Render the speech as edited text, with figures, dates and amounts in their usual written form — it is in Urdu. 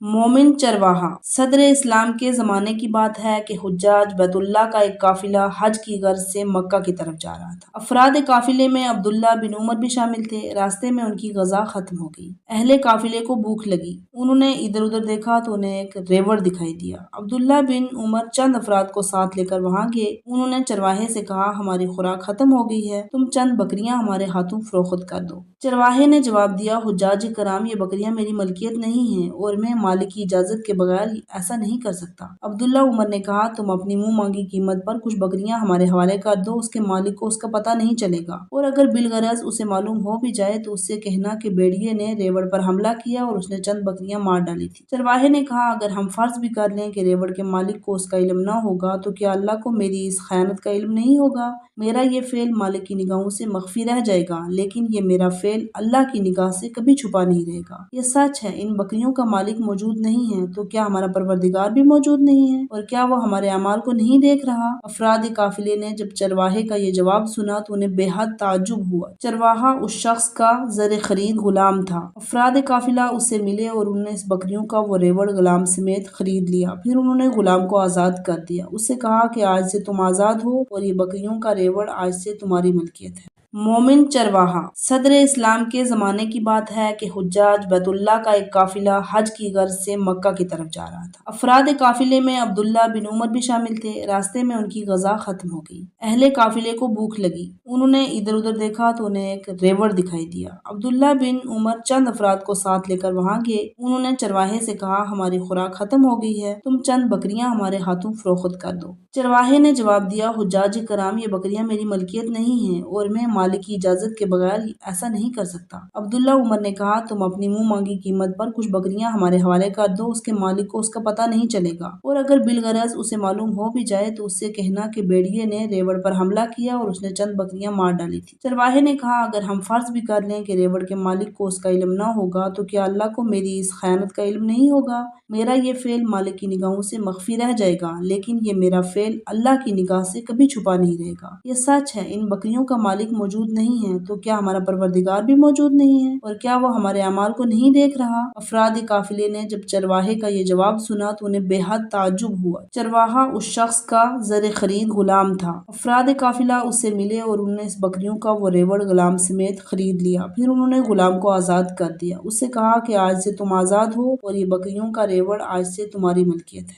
مومن چرواہا۔ صدر اسلام کے زمانے کی بات ہے کہ حجاج بیت اللہ کا ایک قافلہ حج کی غرض سے مکہ کی طرف جا رہا تھا۔ افراد قافلے میں عبداللہ بن عمر بھی شامل تھے۔ راستے میں ان کی غذا ختم ہو گئی۔ اہل قافلے کو بھوک لگی۔ انہوں نے ادھر ادھر دیکھا تو انہیں ایک ریوڑ دکھائی دیا۔ عبداللہ بن عمر چند افراد کو ساتھ لے کر وہاں گئے۔ انہوں نے چرواہے سے کہا، ہماری خوراک ختم ہو گئی ہے، تم چند بکریاں ہمارے ہاتھوں فروخت کر دو۔ چرواہے نے جواب دیا، حجاج کرام، یہ بکریاں میری ملکیت نہیں ہیں اور میں مالک کی اجازت کے بغیر ایسا نہیں کر سکتا۔ عبداللہ عمر نے کہا، تم اپنی منہ مانگی قیمت پر کچھ بکریاں ہمارے حوالے کر دو، اس کے مالک کو اس کا پتہ نہیں چلے گا، اور اگر بالغرض اسے معلوم ہو بھی جائے تو اس سے کہنا کہ بھیڑیے نے ریوڑ پر حملہ کیا اور اس نے چند بکریاں مار ڈالی تھی۔ چرواہے نے کہا، اگر ہم فرض بھی کر لیں کہ ریوڑ کے مالک کو اس کا علم نہ ہوگا تو کیا اللہ کو میری اس خیانت کا علم نہیں ہوگا؟ میرا یہ فعل مالک کی نگاہوں سے مخفی رہ جائے گا، لیکن یہ میرا فعل اللہ کی نگاہ سے کبھی چھپا نہیں رہے گا۔ یہ سچ ہے، ان بکریوں کا مالک موجود نہیں ہے تو کیا ہمارا پروردگار بھی موجود نہیں ہے، اور کیا وہ ہمارے اعمال کو نہیں دیکھ رہا؟ افراد قافلے نے جب چرواہے کا یہ جواب سنا تو انہیں بے حد تعجب ہوا۔ چرواہا اس شخص کا زر خرید غلام تھا۔ افراد قافلہ اس سے ملے اور انہوں نے اس بکریوں کا وہ ریوڑ غلام سمیت خرید لیا۔ پھر انہوں نے غلام کو آزاد کر دیا۔ اس سے کہا کہ آج سے تم آزاد ہو اور یہ بکریوں کا ریوڑ آج سے تمہاری ملکیت ہے۔ مومن چرواہا۔ صدر اسلام کے زمانے کی بات ہے کہ حجاج بیت اللہ کا ایک قافلہ حج کی غرض سے مکہ کی طرف جا رہا تھا۔ افراد قافلے میں عبداللہ بن عمر بھی شامل تھے۔ راستے میں ان کی غذا ختم ہو گئی۔ اہل قافلے کو بھوک لگی۔ انہوں نے ادھر ادھر دیکھا تو انہیں ایک ریوڑ دکھائی دیا۔ عبداللہ بن عمر چند افراد کو ساتھ لے کر وہاں گئے۔ انہوں نے چرواہے سے کہا، ہماری خوراک ختم ہو گئی ہے، تم چند بکریاں ہمارے ہاتھوں فروخت کر دو۔ چرواہے نے جواب دیا، حجاج کرام، یہ بکریاں میری ملکیت نہیں ہیں اور میں مالک کی اجازت کے بغیر ایسا نہیں کر سکتا۔ عبداللہ عمر نے کہا، تم اپنی منہ مانگی قیمت پر کچھ بکریاں ہمارے حوالے کر دو، اس کے مالک کو اس کا پتہ نہیں چلے گا، اور اگر بالغرض اسے معلوم ہو بھی جائے تو اس سے کہنا کہ بھیڑیے نے ریوڑ پر حملہ کیا اور اس نے چند بکریاں مار ڈالی تھی۔ چرواہے نے کہا، اگر ہم فرض بھی کر لیں کہ ریوڑ کے مالک کو اس کا علم نہ ہوگا تو کیا اللہ کو میری اس خیانت کا علم نہیں ہوگا؟ میرا یہ فعل مالک کی نگاہوں سے مخفی رہ جائے گا، لیکن یہ میرا فعل اللہ کی نگاہ سے کبھی چھپا نہیں رہے گا۔ یہ سچ ہے، ان بکریوں کا مالک موجود نہیں ہے تو کیا ہمارا پروردگار بھی موجود نہیں ہے، اور کیا وہ ہمارے اعمال کو نہیں دیکھ رہا؟ افراد قافلے نے جب چرواہے کا یہ جواب سنا تو انہیں بے حد تعجب ہوا۔ چرواہا اس شخص کا زر خرید غلام تھا۔ افراد قافلہ اس سے ملے اور انہوں نے اس بکریوں کا وہ ریوڑ غلام سمیت خرید لیا۔ پھر انہوں نے غلام کو آزاد کر دیا۔ اس سے کہا کہ آج سے تم آزاد ہو اور یہ بکریوں کا ریوڑ آج سے تمہاری ملکیت ہے۔